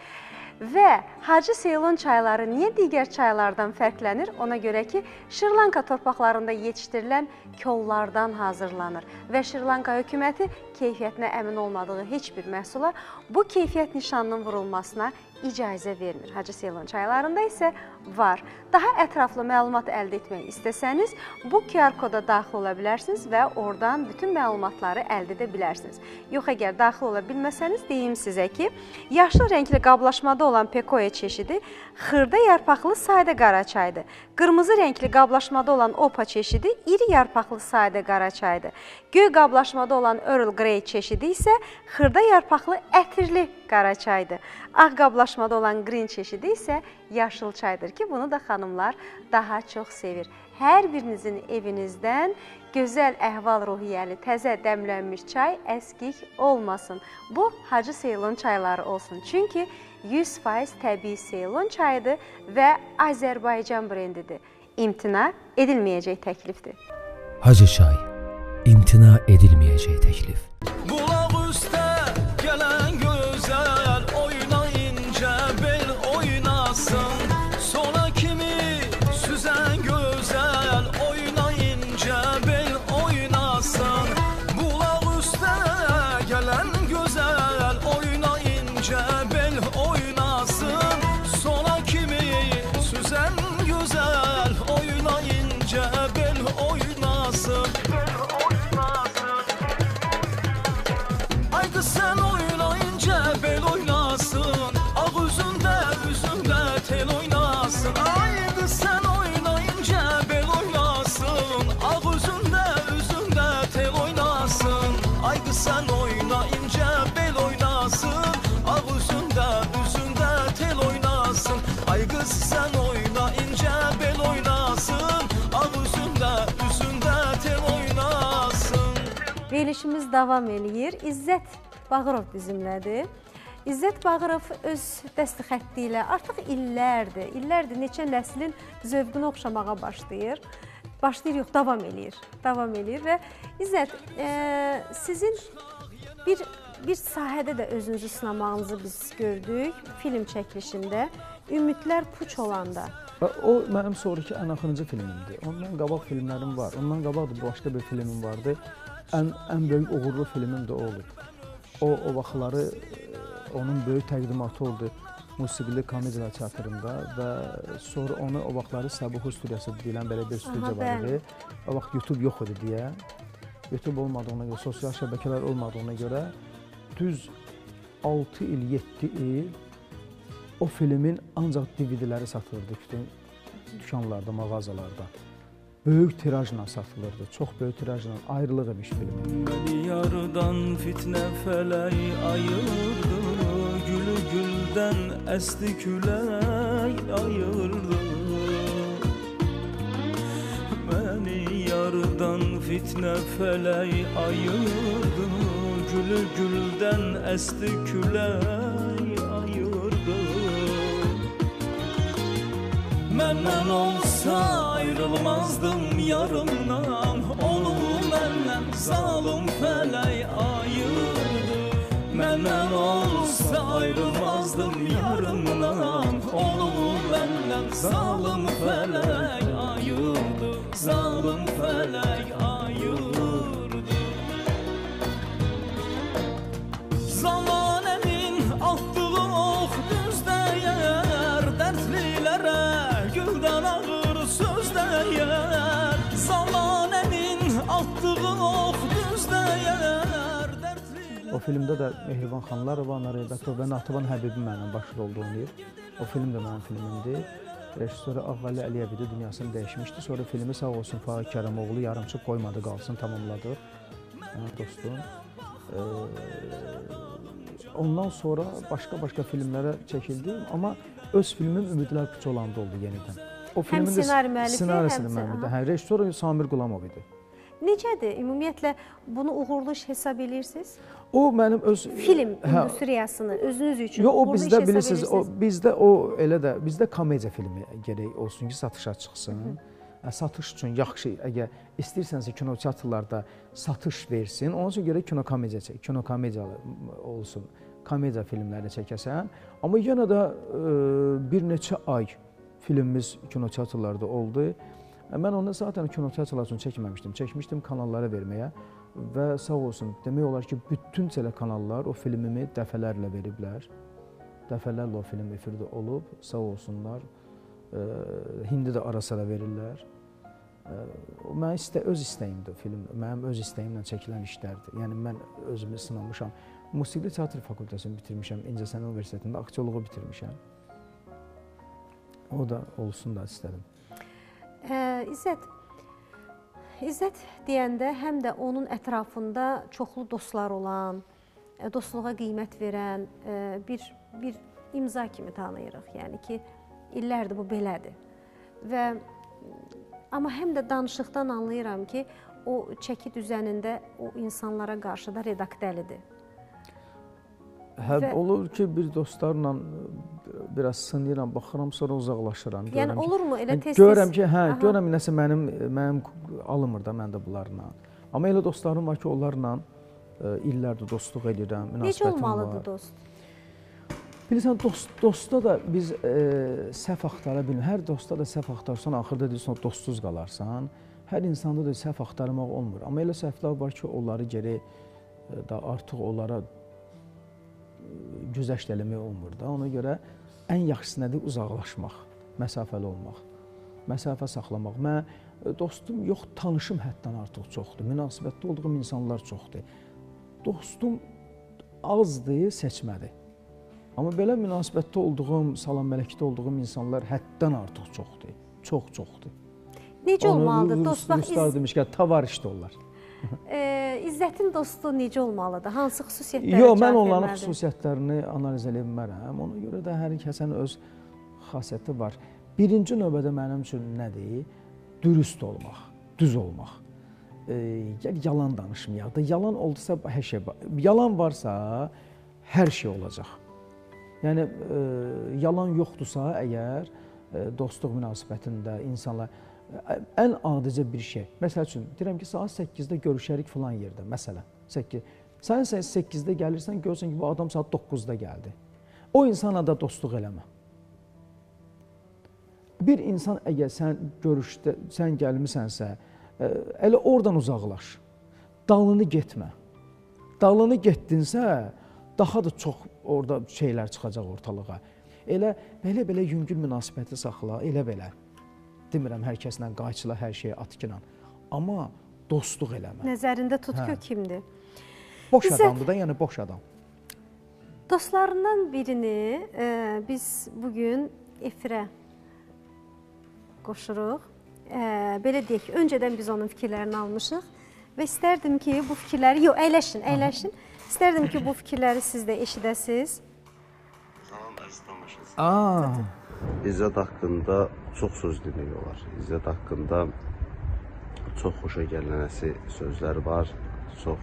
Və Hacı Ceylon çayları niyə digər çaylardan fərqlənir? Ona görə ki, Şri-Lanka torpaqlarında yetişdirilən kollardan hazırlanır və Şri-Lanka hökuməti keyfiyyətinə əmin olmadığı heç bir məhsula bu keyfiyyət nişanının vurulmasına icazə vermir. Hacı Ceylon çaylarında isə var. Daha ətraflı məlumat əldə etmək istəsəniz, bu QR koda daxil ola bilərsiniz və oradan bütün məlumatları əldə edə bilərsiniz. Yox, əgər daxil ola bilməsəniz, deyim sizə ki, yaşlı rəngli qablaşmada olan Pekoya çeşidi xırda yarpaqlı sadə qara çaydır. Qırmızı rəngli qablaşmada olan Opa çeşidi iri yarpaqlı sadə qara çaydır. Göy qablaşmada olan Earl Grey çeşidi isə xırda yarpaqlı ətirli qara çaydır. Ağ qablaşmada olan Green çeşidi isə yaşıl çaydır ki, bunu da xanımlar daha çox sevir. Hər birinizin evinizdən gözəl əhval-ruhiyyəli, təzə dəmlənmiş çay əskik olmasın. Bu, Hacı Ceylon çayları olsun. Çünki 100% təbii Ceylon çayıdır və Azərbaycan brendidir. İmtina edilməyəcək təklifdir. Hacı çay, imtina edilməyəcək təklif. Bulaq üstə gələn gözəl, oyna incə bel oynasın. Sona kimi süzən gözəl, oyna incə bel oynasın. Bulaq üstə gələn gözəl, oyna incə bel oynasın. Sona kimi süzən gözəl, oyna incə bel oynasın. Ay qız sən oynayınca bel oynasın, ağ üzündə tel oynasın. Ay qız sən oynayınca bel oynasın, ağ üzündə tel oynasın. Ay qız sən oynayınca bel oynasın, ağ üzündə tel oynasın. Ay qız sən oynayınca bel oynasın, ağ üzündə tel oynasın. Verilişimiz davam eləyir. İzzət Bağırov bizimlədir. İzzət Bağırov öz dəsti xətti ilə artıq illərdir neçə nəslin zövqünü oxşamağa başlayır. Yox, davam eləyir və İzzət, sizin bir sahədə də özünüzü sınamağınızı biz gördük, film çəkilişində, Ümidlər puç olanda. O, mənim sonraki ən axırıncı filmimdir. Ondan qabaq filmlərim var. Ondan qabaq da başqa bir filmim vardı. Ən böyük uğurlu filmim də o olub. O vaxtları onun böyük təqdimatı oldu musiqili komediyalar teatrında və sonra onu o vaxtları Səbuhu studiyası deyilən belə bir studiya var idi. O vaxt YouTube yox idi deyə. YouTube olmadığına görə, sosial şəbəkələr olmadığına görə düz 6 il, 7 il o filmin ancaq DVD-ləri satılırdı bütün dükanlarda, mağazalarda. Böyük tirajla satılırdı, çox böyük tirajla, ayrılıq imiş film. Məni yardan fitnə fələk ayırdı, gülü güldən əsdi külək ayırdı. Məni yardan fitnə fələk ayırdı, gülü güldən əsdi külək ayırdı. Məndən olsa ayrılmazdım yarımdan, onu məndən zalım fələk ayırdı. olsa ayrılmazdım yarımdan. Onu benden zalim felek ayırdı, zalim felek ayırdı. Zamanenin attığı ox düz değer, dertlilere gülden ağır söz değer. Zamanenin attığı ox düz değer, dertlilere. O filmdə də Mehriban Xanlarova, Naribətov və Nativan Həbibi mənim başrol oynayır. O film də mənim filmimdir. Rejissoru Ağvəli Əliyev idi, dünyasını dəyişmişdi. Sonra filmi sağ olsun Faiq Kərəmoğlu yarımçıq qoymadı, qalsın, tamamladı. Dostum. Ondan sonra başqa filmlərə çəkildim, amma öz filmim Ümidlər Puç olanda oldu yenidən. O Həm ssenari müəllifi, ssenarisini mənim idi. Hə, rejissor Samir Qulamov idi. Necədir? Ümumiyyətlə bunu uğurlu iş hesab edirsiniz? O mənim öz Film industriyasını özünüz üçün o uğurlu iş bizdə hesab bilirsiniz, edirsiniz? bizdə o elə də bizdə komediya filmi gərək olsun ki, satışa çıxsın. Satış üçün yaxşı, əgər istəyirsənsə kinoteatrlarda satış versin, onun üçün gərək kinokomediya çək, kinokomediyalı olsun, komediya filmləri çəkəsən. Amma yenə də bir neçə ay filmimiz kinoteatrlarda oldu. Mən onu zaten kinoteatrlar üçün çəkməmişdim, çəkmişdim kanallara verməyə və sağ olsun, demək olar ki, bütün telekanallar o filmimi dəfələrlə veriblər. Dəfələrlə o film efirdə olub, sağ olsunlar. Hindi də ara-sıra verirlər. Mənim öz istəyimdir film, mənim öz istəyimlə çəkilən işlərdir. Yəni, mən özümü sınamışam. Musiqili teatr fakültəsini bitirmişəm, İncəsənət Universitetində aktyorluğu bitirmişəm. O da olsun da istədim. İzzət deyəndə həm də onun ətrafında çoxlu dostlar olan, dostluğa qiymət verən bir imza kimi tanıyırıq. Yəni ki, illərdir bu belədir. Amma həm də danışıqdan anlayıram ki, o çəki düzənində o insanlara qarşı da redaktəlidir. Olur ki, bir dostlarla biraz sınıyıram, baxıram, sonra uzaqlaşıram. Yəni olurmu elə tez-tez? Görürəm ki, görürəm nəsə mənim alınmır da məndə bunlarla. Amma elə dostlarım var ki, onlarla illərdir dostluq edirəm, münasibətim var. Necə olmalıdır dost? Bilirsən, dostda da biz səhv axtara bilmirik. Hər dostda da səhv axtarsan, axırda deyirsən, dostsuz qalarsan. Hər insanda da səhv axtarmaq olmur. Amma elə səhvlər var ki, onları geri da artıq onlara güzəşt eləmək olmur da. Ona görə ən yaxşısı nədir? Uzaqlaşmaq, məsafəli olmaq, məsafə saxlamaq. Mən dostum yox, tanışım həddən artıq çoxdur. Münasibətdə olduğum insanlar çoxdur. Dostum azdır, seçmədi. Amma belə münasibətdə olduğum, salam mələkdə olduğum insanlar həddən artıq çoxdur. Çoxdur. Necə olmalıdır? Ruslar demiş ki, tavarişdə onlar. İzzətin dostu necə olmalıdır? Hansı xüsusiyyətlərə cavab verməlidir? Yox, mən onların xüsusiyyətlərini analiz edə bilmərəm. Ona görə də hər kəsin öz xasiyyəti var. Birinci növbədə mənim üçün nədir? Dürüst olmaq, düz olmaq. Yalan danışmayaq da. Yalan oldusa hər şey var. Yalan varsa hər şey olacaq. Yəni, yalan yoxdursa əgər dostluq münasibətində insanlar ən adicə bir şey. Məsəl üçün, deyirəm ki, saat 8-də görüşərik filan yerdə, məsələn, 8. Sən 8-də gəlirsən, görürsən ki, bu adam saat 9-da gəldi. O insana da dostluq eləmə. Bir insan əgər sən görüşdə, sən gəlmisənsə, elə oradan uzaqlaş, dalını getmə. Dalını getdinsə, daha da çox orada şeylər çıxacaq ortalığa. Elə belə yüngül münasibəti saxla, elə belə. Demirəm, hər kəslə qayçıla, hər şeyə atkilan. Amma dostluq eləmə. Nəzərində tut ki, kimdir? Boş adamdır da, yəni boş adam. Dostlarından birini biz bugün efirə qoşuruq. Belə deyək ki, öncədən biz onun fikirlərini almışıq və istərdim ki, bu fikirləri, yox, əyləşin. İstərdim ki, bu fikirləri siz də eşidəsiniz. İzzət haqqında çox söz demək olar. İzzət haqqında çox xoşa gələnəsi sözlər var, çox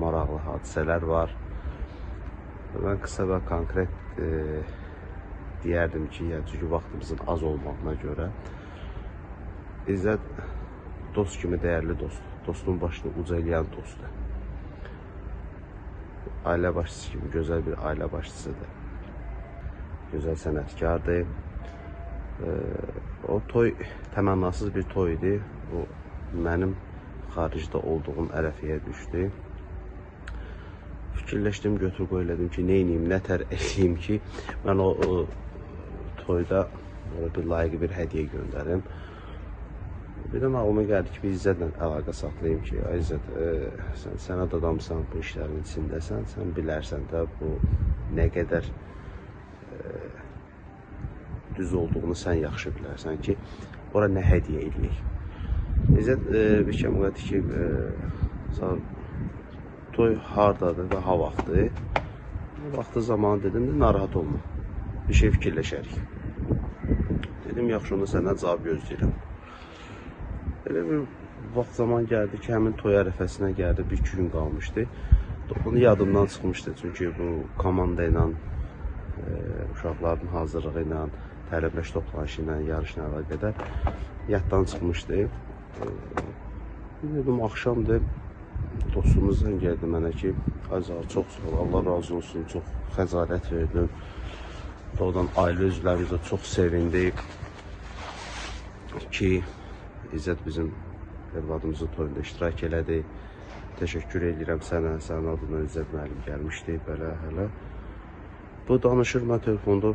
maraqlı hadisələr var. Mən qısa və konkret deyərdim ki, çünki vaxtımızın az olmağına görə İzzət dost kimi dəyərli dostdur. Dostun başını uca eləyən dostdur. ailə başçısı kimi gözəl bir ailə başçısıdır. Gözəl sənətkardır. O toy təmənnasız bir toy idi. O mənim xaricdə olduğum ərəfiyə düşdü. Fikirləşdim, götür qoy elədim ki, neyniyim, nətər eləyim ki, mən o toyda bir layiqli bir hədiyyə göndərim. Birdən ağlıma gəldi ki, bir İzzətlə əlaqə saxlayayım ki, ay İzzət, sən sənət adamsan, bu işlərin içindəsən, sən bilərsən də bu nə qədər düz olduğunu sən yaxşı bilərsən ki, ora nə hədiyyə eləyək. İzzət bir kəmqədir ki, toy hardadır və ha vaxtı. Vaxtı zamanı dedim də, narahat olma, bir şey fikirləşərik. Dedim, yaxşı, onda səndən cavab gözləyirəm. Elə bir vaxt zaman gəldi ki, həmin toy ərəfəsinə gəldi, 1-2 gün qalmışdı. Bunu yadımdan çıxmışdı, çünki bu komanda ilə, uşaqların hazırlığı ilə, tələbləş toplanışı ilə, yarışla əlaqədar yaddan çıxmışdı. Dedim, axşamdır, dostumuzdan gəldi mənə ki, Azər, çox sağ ol, Allah razı olsun, çox xəzarət verdim. Oradan ailə üzvlərimiz də çox sevindik ki, İzzət bizim evladımızın toyunda iştirak elədi. Təşəkkür edirəm sənə, sənin adından İzzət müəllim gəlmişdi, belə hələ. Bu danışır, mən telefonda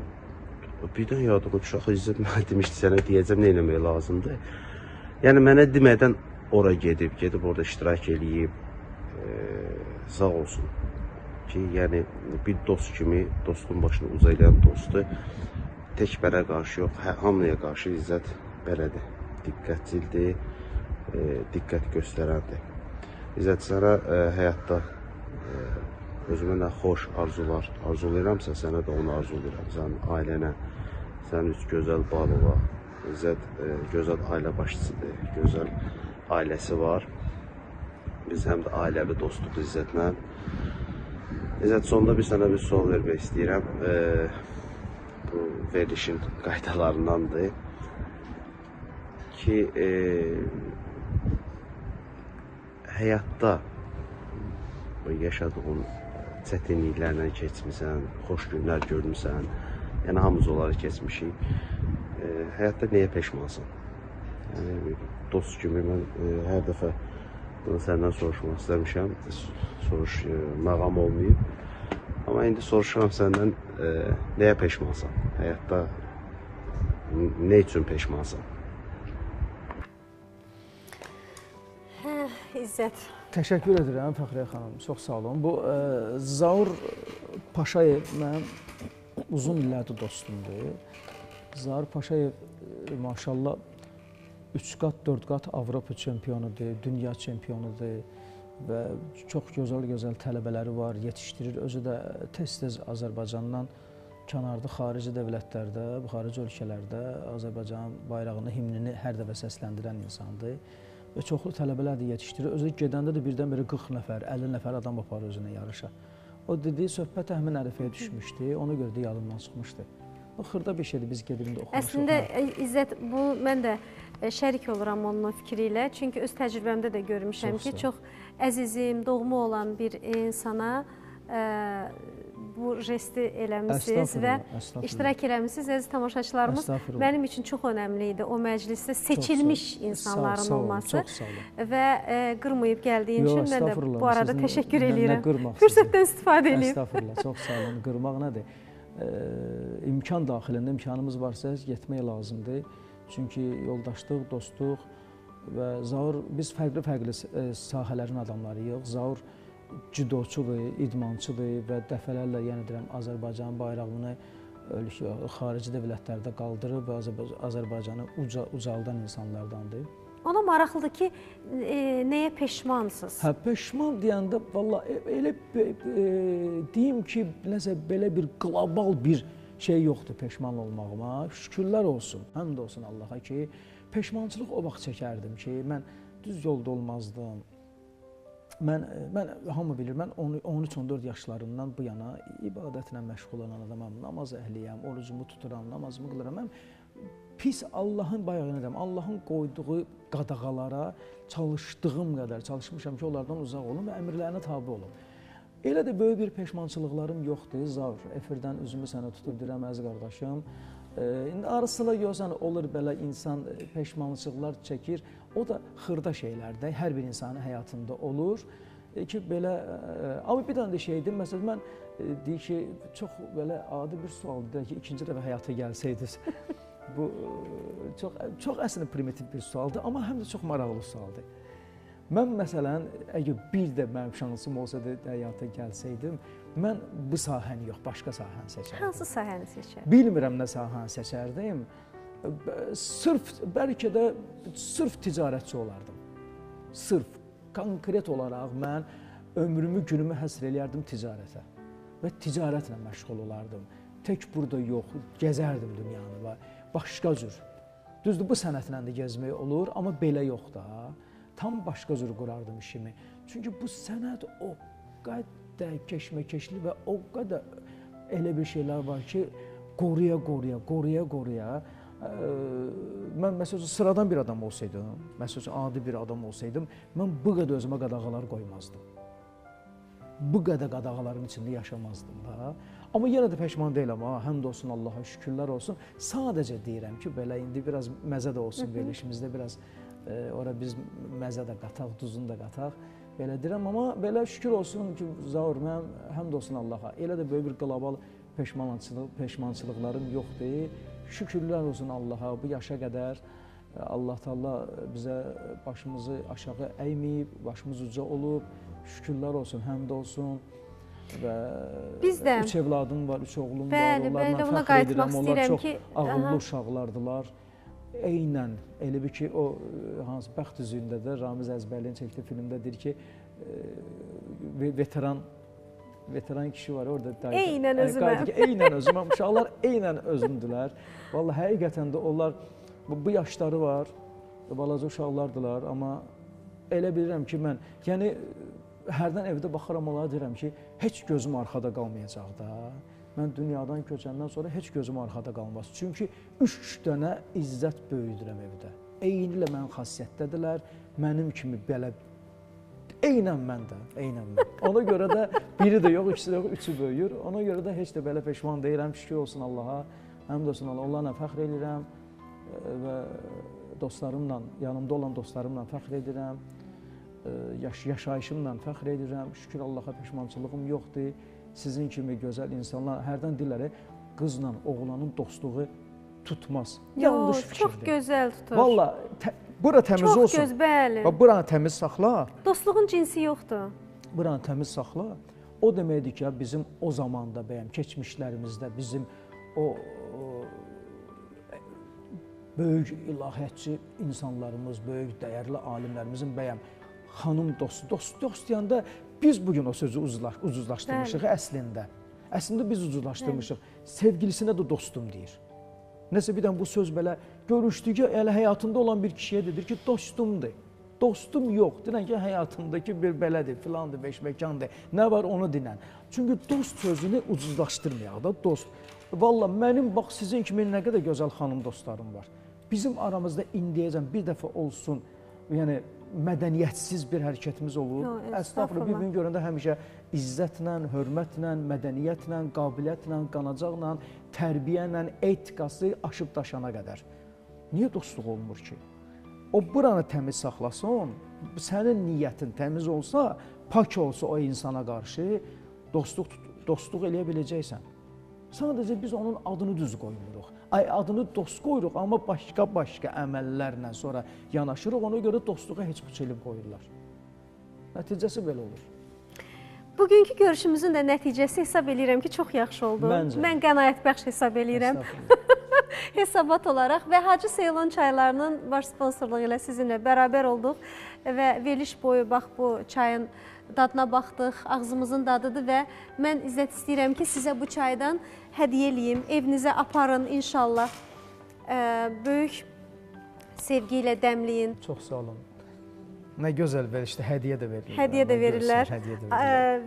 birdən yadıma düşək, İzzət müəllim demişdi, sənə deyəcəm, nə eləmək lazımdır. Yəni, mənə demədən ora gedib orada iştirak eləyib, sağ olsun ki, yəni bir dost kimi, dostun başını uzaylayan dostdur. Tək mənə qarşı yox, hamıya qarşı İzzət belədir, diqqətlidir, diqqət göstərəndir. İzzət, sənə həyatda özümə nə xoş arzular arzulayıramsa, sənə də onu arzulayıram. Sənin ailənə, sənin üç gözəl balığa. İzzət gözəl ailə başçısıdır, gözəl ailəsi var. Biz həm də ailəvi dostuq İzzətlə. İzzət, sonunda bir sənə bir sual vermək istəyirəm. Bu verilişin qaydalarındandır ki, həyatda yaşadığın çətinliklərlə keçmirsən, xoş günlər görmüsən, yəni hamımız onları keçmişik. Həyatda nəyə peşmansın? Yəni, dost kimi mən hər dəfə bunu səndən soruşmaq istəmişəm, məqam olmayıb. Amma indi soruşuram səndən, nəyə peşmansan? Həyatda nə üçün peşmansan? İzzət. Təşəkkür edirəm Fəxriyə xanım, çox sağ olun. Bu Zaur Paşayev mənim uzun illərdir dostumdur. Zaur Paşayev maşallah 3 qat, 4 qat Avropa çempionudur, dünya çempionudur və çox gözəl tələbələri var, yetişdirir. Özü də tez-tez Azərbaycandan kənarda xarici dövlətlərdə, xarici ölkələrdə Azərbaycan bayrağını, himnini hər dəfə səsləndirən insandır və çoxlu tələbələr də yetişdirir. Özü gedəndə də birdən-birə 40 nəfər, 50 nəfər adam aparır özünə yarışa. O dediyi söhbət həmin ərəfəyə düşmüşdü, ona görə də yadımdan çıxmışdı. O xırda bir şeydir, biz gedib də oxumuşuq. Əslində, İzzət, bu mən də şərik oluram onun fikri ilə. Çünki öz təcrübəmdə də görmüşəm ki, çox əzizim, doğma olan bir insana bu jesti eləmişsiniz və iştirak eləmişsiniz. Əziz tamaşaçılarımız, mənim üçün çox önəmli idi o məclisdə seçilmiş insanların olması və qırmayıb gəldiyin üçün mən də bu arada təşəkkür edirəm. Fürsətdən istifadə edib. Estağfurullah, çox sağ olun. Qırmaq nədir? İmkan daxilində imkanımız varsa getmək lazımdır. Çünki yoldaşlıq, dostluq və Zaur, biz fərqli sahələrin adamlarıyıq. Zaur cidoçudur, idmançıdır və dəfələrlə, yəni deyirəm, Azərbaycanın bayrağını xarici dövlətlərdə qaldırıb və Azərbaycanı ucaldan insanlardandır. Ona maraqlıdır ki, nəyə peşmansınız? Hə, peşman deyəndə, valla elə deyim ki, nəsə belə bir qlobal bir şey yoxdur peşman olmağıma. Şükürlər olsun, həmd olsun Allaha ki, peşmançılıq o vaxt çəkərdim ki, mən düz yolda olmazdım. Mən hamı bilir, mən 13-14 yaşlarından bu yana ibadətlə məşğul olan adamam, namaz əhliyəm, orucumu tuturam, namazımı qılıram. Mən pis Allahın bayağını deyəm, Allahın qoyduğu qadağalara çalışdığım qədər çalışmışam ki, onlardan uzaq olum və əmrlərinə tabi olum. Elə də böyük bir peşmançılıqlarım yoxdur. Zaur, efirdən üzümü sənə tutub deyirəm, əziz qardaşım. İndi arasıla görsən olur belə insan peşmançılıqlar çəkir. O da xırda şeylərdə, hər bir insanın həyatında olur. Ki belə, amma bir dənə də şeydir, məsələn, mən deyir ki, çox belə adi bir sualdır ki, ikinci dəfə həyata gəlsəydiniz. Bu çox əslində primitiv bir sualdır, amma həm də çox maraqlı sualdır. Mən məsələn, əgər bir də mənim şansım olsa da həyata gəlsəydim, mən bu sahəni yox, başqa sahəni seçərdim. Hansı sahəni seçərdim? Bilmirəm nə sahəni seçərdim. Bəlkə də sırf ticarətçi olardım. Sırf, konkret olaraq mən ömrümü, günümü həsr eləyərdim ticarətə və ticarətlə məşğul olardım. Tək burada yox, gəzərdim dünyanı və başqa cür. Düzdür, bu sənətlə də gəzmək olur, amma belə yox da. Tam başqa cür qurardım işimi. Çünki bu sənət o qədər keşməkeşli və o qədər elə bir şeylər var ki, qoruya. Mən məsələn sıradan bir adam olsaydım, məsələn adi bir adam olsaydım, mən bu qədər özümə qadağalar qoymazdım. Bu qədər qadağaların içində yaşamazdım da. Amma yenə də peşman deyiləm, həmd olsun Allaha, şükürlər olsun. Sadəcə deyirəm ki, belə indi biraz məzə də olsun verilişimizdə biraz ora biz məzə də qataq, duzunu da qataq. Belə deyirəm, amma belə şükür olsun ki, Zaur, mən həmd olsun Allaha. Elə də böyük bir qlobal peşmançılıqlarım yoxdur. Şükürlər olsun Allaha, bu yaşa qədər Allah Taala bizə başımızı aşağı əyməyib, başımız uca olub. Şükürlər olsun, həmd olsun. Və 3 evladım var, 3 oğlum var. Onlarla fəxr edirəm. Onlar çox ağıllı uşaqlardılar. Eynən, elə bir ki, o hansı Bəxt üzüyündə də Ramiz Əzbərliyin çəkdiyi filmdə deyir ki, veteran kişi var orada. Eynən özüməm. Eynən özüməm. Uşaqlar eynən özümdülər. Vallahi həqiqətən də onlar bu yaşları var, balaca uşaqlardılar, amma elə bilirəm ki, mən, yəni hərdən evdə baxıram, onlara deyirəm ki, heç gözüm arxada qalmayacaq da. Mən dünyadan köçəndən sonra heç gözüm arxada qalmaz. Çünki 3 dənə izzət böyüdürəm evdə. Eyni ilə mənim xasiyyətdədirlər, mənim kimi belə, eynən mən də, eynən mən. Ona görə də biri də yox, ikisi də yox, 3'ü böyüyür. Ona görə də heç də belə peşman deyirəm, şükür olsun Allaha, həmd olsun Allaha, onlarla fəxr edirəm və dostlarımla, yanımda olan dostlarımla fəxr edirəm, yaşayışımla fəxr edirəm, şükür Allaha peşmançılığım yoxdur. Sizin kimi gözəl insanlar hərdən deyirlər, qızla oğlanın dostluğu tutmaz. Yanlış fikirdir. Çox gözəl tutur. Valla, bura təmiz olsun. Çox göz, bəli. Buranı təmiz saxla. Dostluğun cinsi yoxdur. Buranı təmiz saxla. O deməkdir ki, bizim o zamanda bəyəm, keçmişlərimizdə bizim o böyük ilahiyyatçı insanlarımız, böyük dəyərli alimlərimizin bəyəm, xanım dostu deyəndə biz bugün o sözü ucuzlaşdırmışıq əslində. Əslində biz ucuzlaşdırmışıq. Sevgilisinə də dostum deyir. Nəsə bir dənə bu söz belə görüşdükcə elə həyatında olan bir kişiyə dedir ki, dostumdur. Dostum yox. Deyən ki, həyatındakı bir belədir, filandır, beşməkandır. Nə var onu dinən. Çünki dost sözünü ucuzlaşdırmayaq da, dost. Valla mənim bax sizin kimi nə qədər gözəl xanım dostlarım var. Bizim aramızda indiyəcən bir dəfə olsun, yəni mədəniyyətsiz bir hərəkətimiz olur. Əstəğfurullah, bir-birini görəndə həmişə izzətlə, hörmətlə, mədəniyyətlə, qabiliyyətlə, qanacaqla, tərbiyəylə, etikası aşıb daşana qədər. Niyə dostluq olmur ki? O buranı təmiz saxlasın, sənin niyyətin təmiz olsa, pak olsa o insana qarşı dostluq eləyə biləcəksən. Sadəcə biz onun adını düz qoymuruq. Adını dost qoyuruq, amma başqa əməllərlə sonra yanaşırıq, ona görə dostluğa heç puçelib qoyurlar. Nəticəsi belə olur. Bugünkü görüşümüzün də nəticəsi hesab edirəm ki, çox yaxşı oldu. Məncə. Mən qənaətbəxş hesab edirəm. Hesabat olaraq və Hacı Seylon çaylarının baş sponsorluğu ilə sizinlə bərabər olduq və veriliş boyu bax bu çayın dadına baxdıq, ağzımızın dadıdır və mən İzzət istəyirəm ki, sizə bu çaydan hədiyyə eləyim, evinizə aparın inşallah. Böyük sevgi ilə dəmləyin. Çox sağ olun. Nə gözəl verişdə hədiyyə də verirlər. Hədiyyə də verirlər.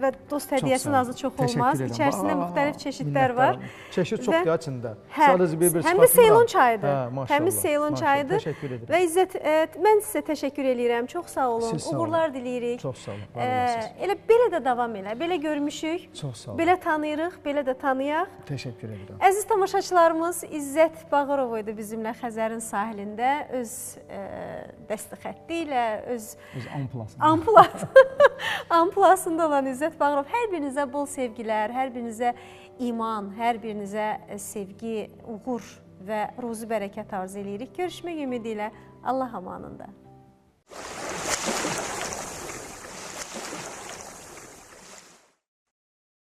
Və dost hədiyyəsi azı çox olmaz. İçərisində müxtəlif çeşidlər var. Çeşid çoxdur içində. Sadəcə bir həm də Ceylon çayıdır. Təmiz Ceylon çayıdır. Təşəkkür edirəm. Və İzzət, mən sizə təşəkkür edirəm. Çox sağ olun. Uğurlar diləyirik. Çox sağ olun. Elə belə də davam elə. Belə görmüşük. Çox sağ olun. Belə tanıyırıq, belə də tanıyaq. Təşəkkür edirəm. Əziz tamaşaçılarımız, İzzət Bağırov idi bizimlə Xəzərin sahilində öz dəsti xətti ilə, öz amplasında olan İzzət Bağırov. Hər birinizə bol sevgilər, hər birinizə iman, hər birinizə sevgi, uğur və ruzi bərəkət arzu edirik. Görüşmək ümidi ilə Allah amanında.